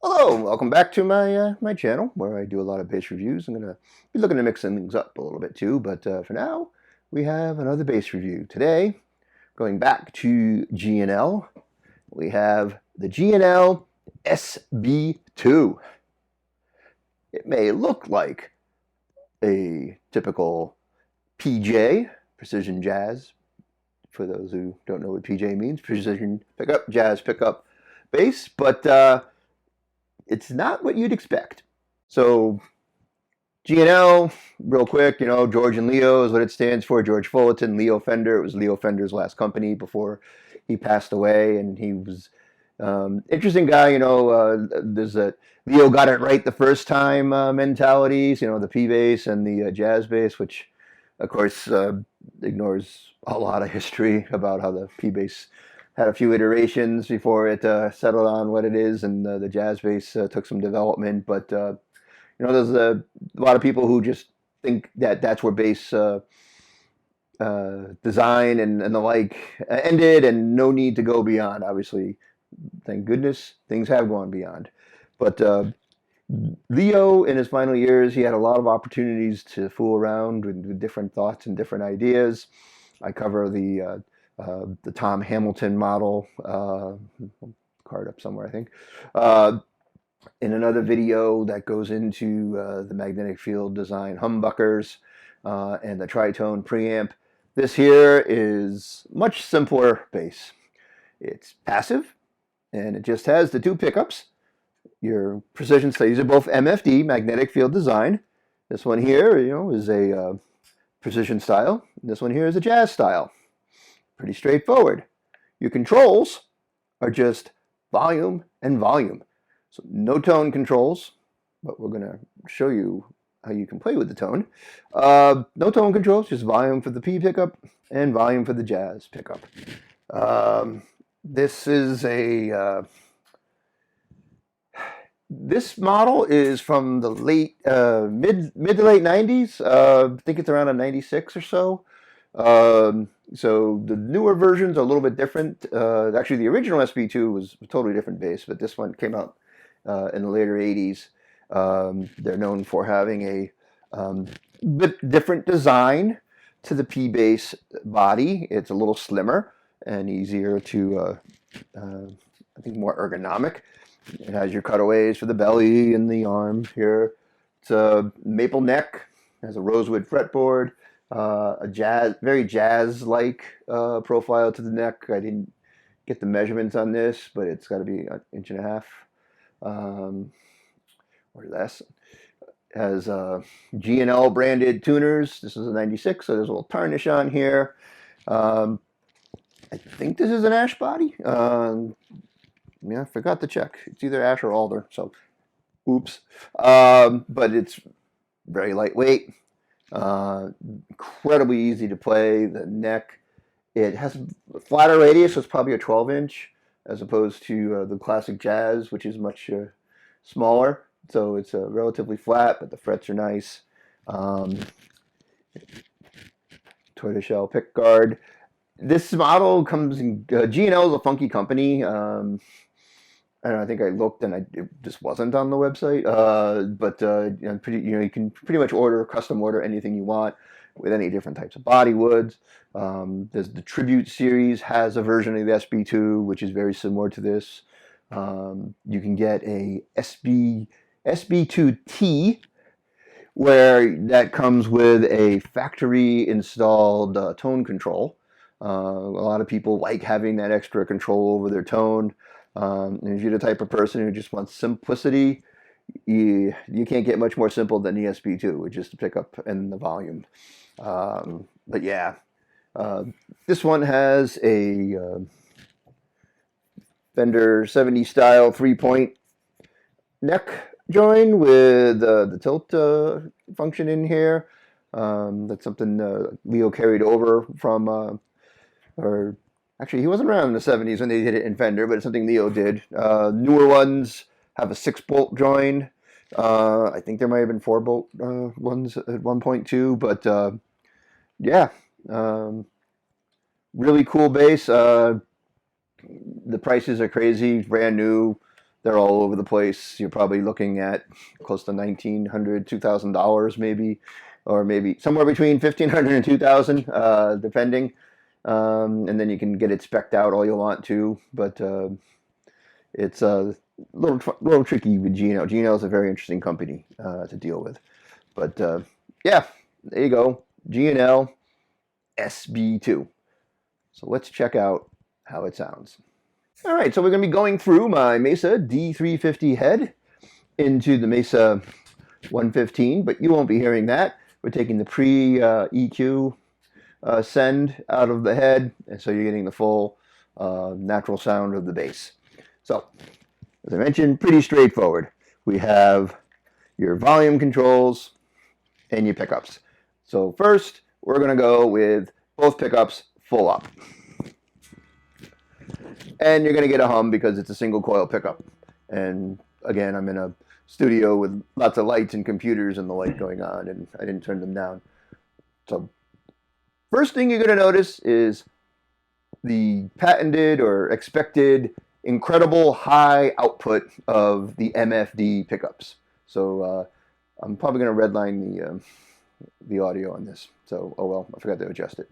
Hello, welcome back to my channel where I do a lot of bass reviews. I'm gonna be looking to mix things up a little bit too, but for now we have another bass review. Today, going back to G&L, we have the G&L SB2. It may look like a typical PJ, precision jazz. For those who don't know what PJ means, precision pickup, jazz pickup bass, but it's not what you'd expect. So G&L, real quick, George and Leo is what it stands for. George Fullerton, Leo Fender. It was Leo Fender's last company before he passed away, and he was interesting guy. There's a Leo got it right the first time mentalities. The P bass and the jazz bass, which of course ignores a lot of history about how the P bass had a few iterations before it settled on what it is, and the jazz bass took some development. But there's a lot of people who just think that that's where bass design and the like ended, and no need to go beyond. Obviously, thank goodness things have gone beyond. But Leo, in his final years, he had a lot of opportunities to fool around with different thoughts and different ideas. I cover the Tom Hamilton model, card up somewhere, I think, in another video that goes into the magnetic field design humbuckers and the tritone preamp. This here is much simpler bass. It's passive, and it just has the two pickups. Your precision style. These are both MFD, magnetic field design. This one here, is a precision style. This one here is a jazz style. Pretty straightforward. Your controls are just volume and volume. So no tone controls, but we're going to show you how you can play with the tone. No tone controls, just volume for the P pickup and volume for the jazz pickup. This is this model is from the mid to late 90s. I think it's around a 96 or so. So the newer versions are a little bit different. Actually, the original SB2 was a totally different bass, but this one came out in the later 80s. They're known for having a bit different design to the P bass body. It's a little slimmer and easier to, I think, more ergonomic. It has your cutaways for the belly and the arm here. It's a maple neck, has a rosewood fretboard, a very jazz-like profile to the neck. I didn't get the measurements on this, but it's got to be an inch and a half or less. It has G&L branded tuners. This is a 96, so there's a little tarnish on here. I think this is an ash body. Yeah, I forgot to check. It's either ash or alder, so oops. But it's very lightweight, incredibly easy to play. The neck, it has a flatter radius, so it's probably a 12-inch, as opposed to the classic jazz, which is much smaller. So it's relatively flat, but the frets are nice. Tortoiseshell pick guard. This model comes in, G&L is a funky company. I think I looked and it just wasn't on the website. But you can pretty much custom order anything you want with any different types of body woods. There's the Tribute series has a version of the SB2, which is very similar to this. You can get a SB2T, where that comes with a factory installed tone control. A lot of people like having that extra control over their tone. If you're the type of person who just wants simplicity, you can't get much more simple than the SB2, with just the pickup and the volume. But yeah, this one has a Fender 70 style 3-point neck join with the tilt function in here. That's something Leo carried over from, or actually, he wasn't around in the 70s when they did it in Fender, but it's something Leo did. Newer ones have a 6-bolt join. I think there might have been 4-bolt ones at one point too, but yeah, really cool bass. The prices are crazy, brand new. They're all over the place. You're probably looking at close to $1,900, $2,000 maybe, or maybe somewhere between $1,500 and $2,000, depending. And then you can get it spec'd out all you want to, but it's a little tricky with Gino. Gino is a very interesting company to deal with. But yeah, there you go, G&L SB2. So let's check out how it sounds. All right, so we're going to be going through my Mesa D350 head into the Mesa 115, but you won't be hearing that. We're taking the pre-EQ send out of the head, and so you're getting the full natural sound of the bass. So, as I mentioned, pretty straightforward. We have your volume controls and your pickups. So first, we're going to go with both pickups full up. And you're going to get a hum because it's a single coil pickup. And again, I'm in a studio with lots of lights and computers and the like going on, and I didn't turn them down. So first thing you're going to notice is the patented or expected incredible high output of the MFD pickups. So I'm probably going to redline the audio on this. So, oh well, I forgot to adjust it.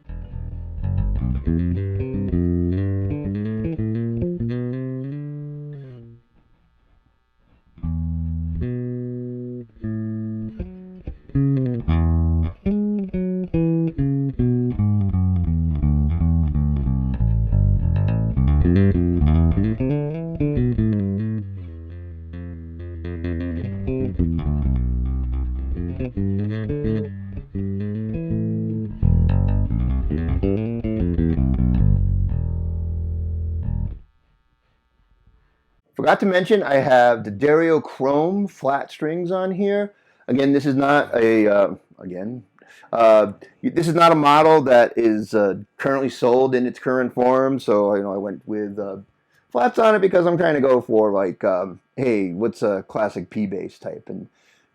Forgot to mention, I have the Dario Chrome flat strings on here. Again, this is not a this is not a model that is currently sold in its current form. So I went with flats on it because I'm trying to go for like, hey, what's a classic P bass type, and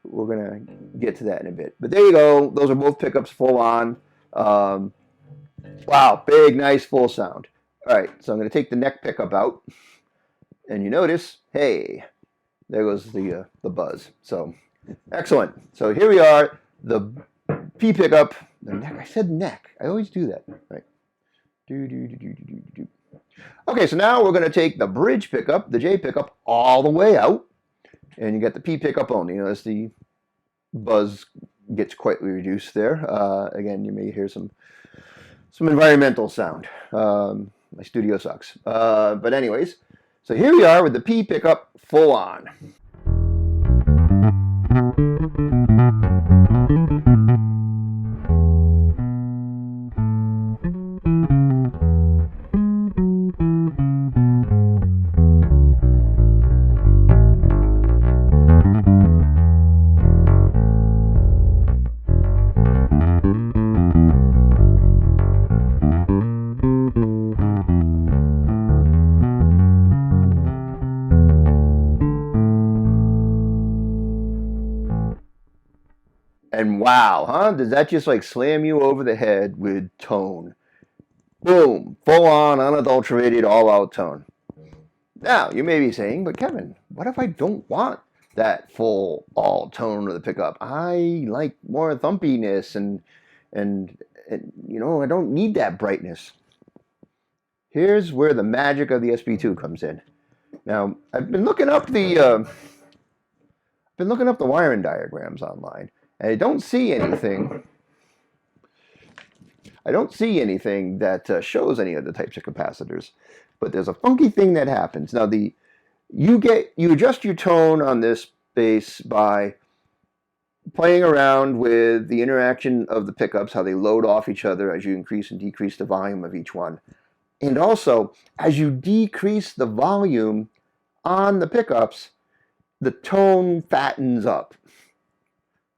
we're gonna get to that in a bit. But there you go. Those are both pickups full on. Wow, big, nice, full sound. All right, so I'm gonna take the neck pickup out. And you notice, hey, there goes the buzz. So, excellent. So here we are, the P pickup, the neck. I said neck. I always do that. Right. Okay, so now we're going to take the bridge pickup, the J pickup, all the way out, and you get the P pickup only. You notice the buzz gets quite reduced there. Again, you may hear some environmental sound. My studio sucks. But anyways. So here we are with the P pickup full on. And wow, huh? Does that just like slam you over the head with tone? Boom, full on, unadulterated, all out tone. Now, you may be saying, but Kevin, what if I don't want that full all tone of the pickup? I like more thumpiness and I don't need that brightness. Here's where the magic of the SB2 comes in. Now, I've been looking up the wiring diagrams online. I don't see anything. That shows any of the types of capacitors, but there's a funky thing that happens. Now you adjust your tone on this bass by playing around with the interaction of the pickups, how they load off each other as you increase and decrease the volume of each one, and also as you decrease the volume on the pickups, the tone fattens up.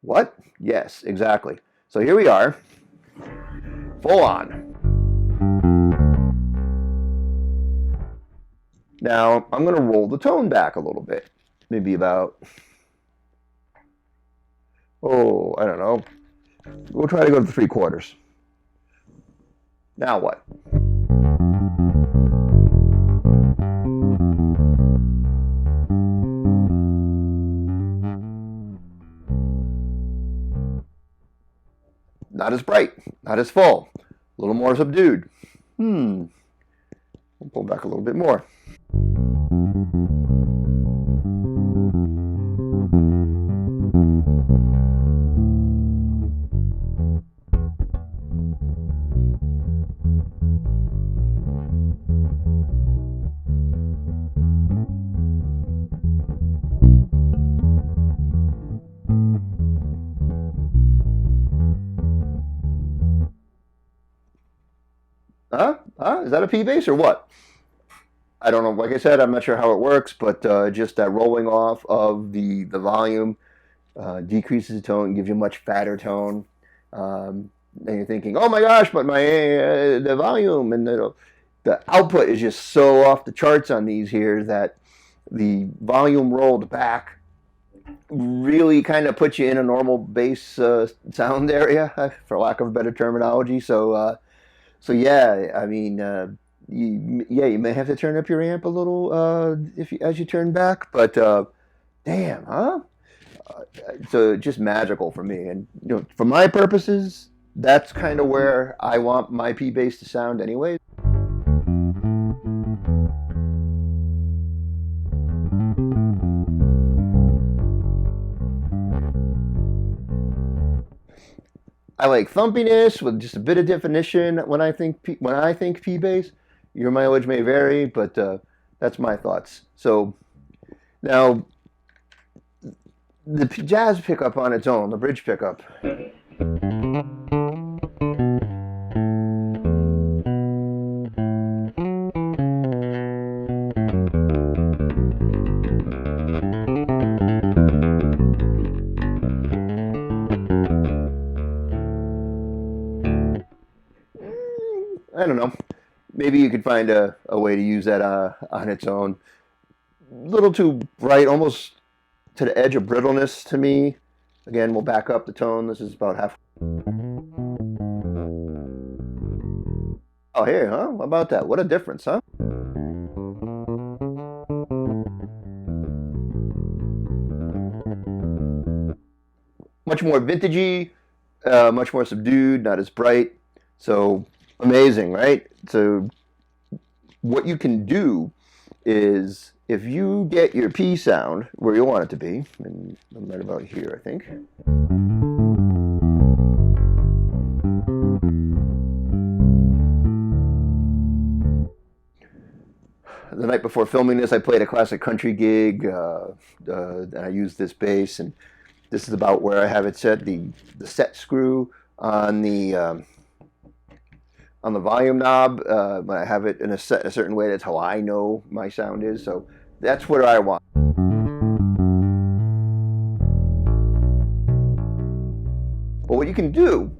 What? Yes, exactly. So here we are, full on. Now, I'm going to roll the tone back a little bit. Maybe about, I don't know. We'll try to go to the 3/4. Now what? not as bright, not as full, a little more subdued. We'll pull back a little bit more. Is that a P bass or what? I don't know. Like I said, I'm not sure how it works, but just that rolling off of the volume decreases the tone, gives you a much fatter tone. And you're thinking, oh my gosh, but my the volume and the output is just so off the charts on these here that the volume rolled back really kind of puts you in a normal bass sound area, for lack of a better terminology. So yeah, I mean, you may have to turn up your amp a little as you turn back, but damn, huh? So just magical for me, and for my purposes, that's kind of where I want my P bass to sound, anyway. I like thumpiness with just a bit of definition when I think P bass. Your mileage may vary, but that's my thoughts. So now the jazz pickup on its own, the bridge pickup. I don't know. Maybe you could find a way to use that on its own. A little too bright, almost to the edge of brittleness to me. Again, we'll back up the tone. This is about half. Oh, here, huh? How about that? What a difference, huh? Much more vintagey, much more subdued, not as bright. So amazing, right? So what you can do is, if you get your P sound where you want it to be, and I'm right about here, I think. The night before filming this, I played a classic country gig, and I used this bass, and this is about where I have it set. The set screw on the volume knob, when I have it in a certain way, that's how I know my sound is. So that's what I want. But what you can do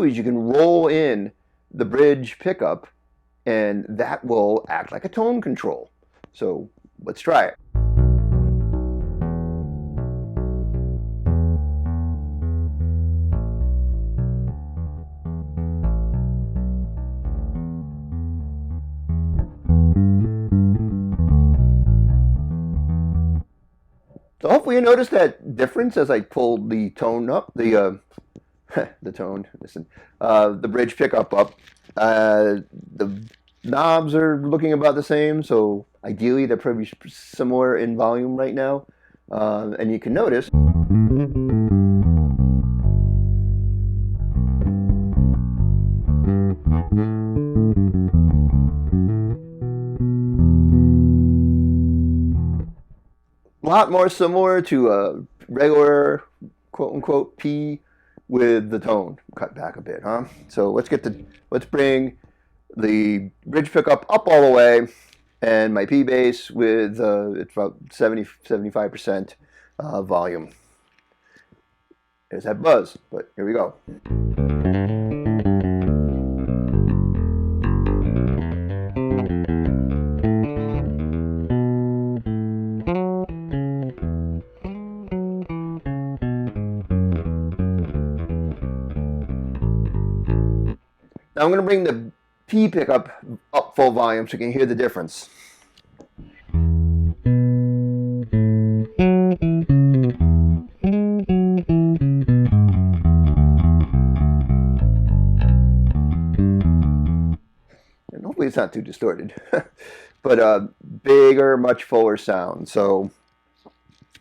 is you can roll in the bridge pickup, and that will act like a tone control. So let's try it. So hopefully you notice that difference as I pulled the tone up, the bridge pickup up. The knobs are looking about the same, so ideally they're probably similar in volume right now. And you can notice a lot more similar to a regular quote-unquote P with the tone cut back a bit, huh? So let's bring the bridge pickup up all the way, and my P bass with it's about 75% volume. There's that buzz, but here we go. Now I'm going to bring the P pickup up full volume so you can hear the difference. it's not too distorted. But bigger, much fuller sound. So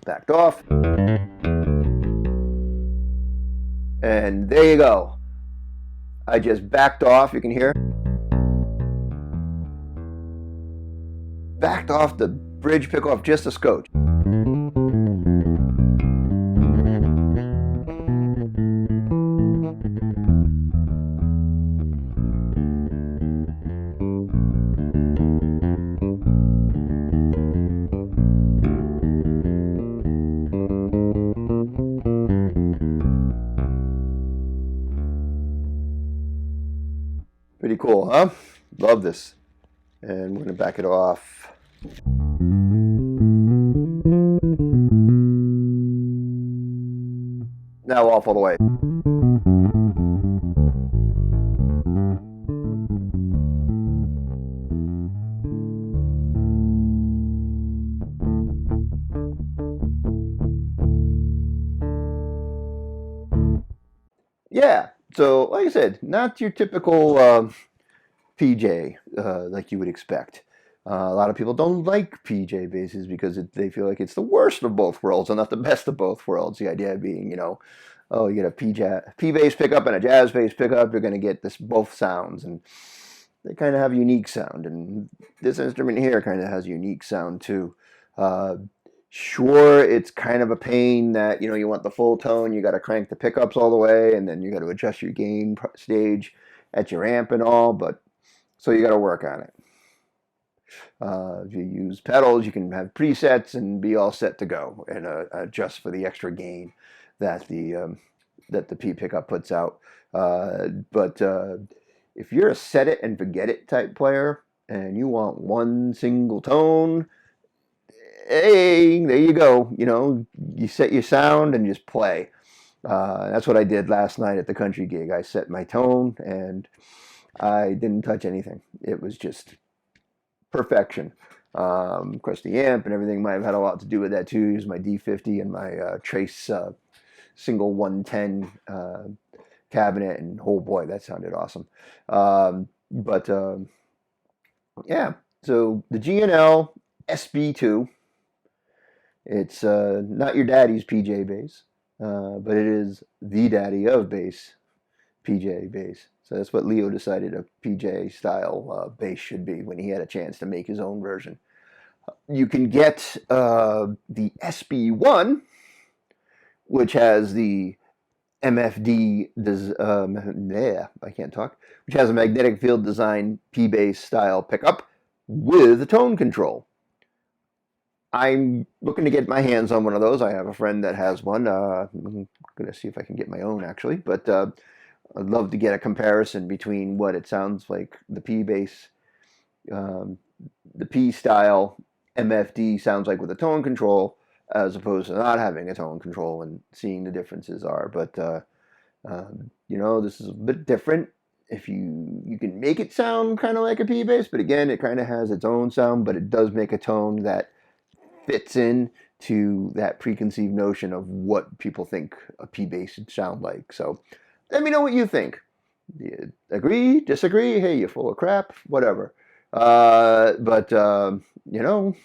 backed off. And there you go. I just backed off, you can hear. Backed off the bridge pickoff just a scotch. Pretty cool, huh? Love this. And we're going to back it off. Now off all the way. Yeah, so like I said, not your typical PJ like you would expect. A lot of people don't like PJ basses because they feel like it's the worst of both worlds and not the best of both worlds. The idea being, you know, oh, you get a P bass pickup and a jazz bass pickup, you're going to get this both sounds, and they kind of have a unique sound. And this instrument here kind of has a unique sound too. Sure, it's kind of a pain that, you know, you want the full tone, you got to crank the pickups all the way, and then you got to adjust your gain stage at your amp and all, but so you got to work on it. If you use pedals, you can have presets and be all set to go, and adjust for the extra gain that the P pickup puts out. But if you're a set it and forget it type player, and you want one single tone, hey, there you go. You know, you set your sound and just play. That's what I did last night at the country gig. I set my tone and I didn't touch anything. It was just perfection. Of course, the amp and everything might have had a lot to do with that too. Use my D50 and my Trace single 110 cabinet, and oh boy, that sounded awesome. Yeah, so the G&L SB2. It's not your daddy's PJ bass, but it is the daddy of bass, PJ bass. So that's what Leo decided a PJ style bass should be when he had a chance to make his own version. You can get the SB1, which has the MFD, I can't talk, which has a magnetic field design P bass style pickup with a tone control. I'm looking to get my hands on one of those. I have a friend that has one. I'm going to see if I can get my own, actually. But I'd love to get a comparison between what it sounds like, the P bass, the P style MFD sounds like with a tone control, as opposed to not having a tone control, and seeing the differences are. But, you know, this is a bit different. If you can make it sound kind of like a P bass, but again, it kind of has its own sound, but it does make a tone that fits in to that preconceived notion of what people think a P bass should sound like. So let me know what you think. Do you agree, disagree? Hey, you're full of crap, whatever. You know,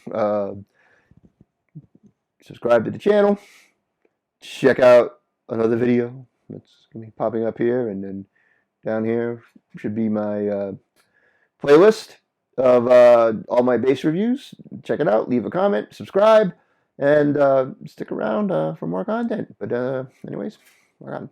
subscribe to the channel. Check out another video that's going to be popping up here, and then down here should be my playlist of all my bass reviews. Check it out, leave a comment, subscribe, and stick around for more content. But anyways, we're on.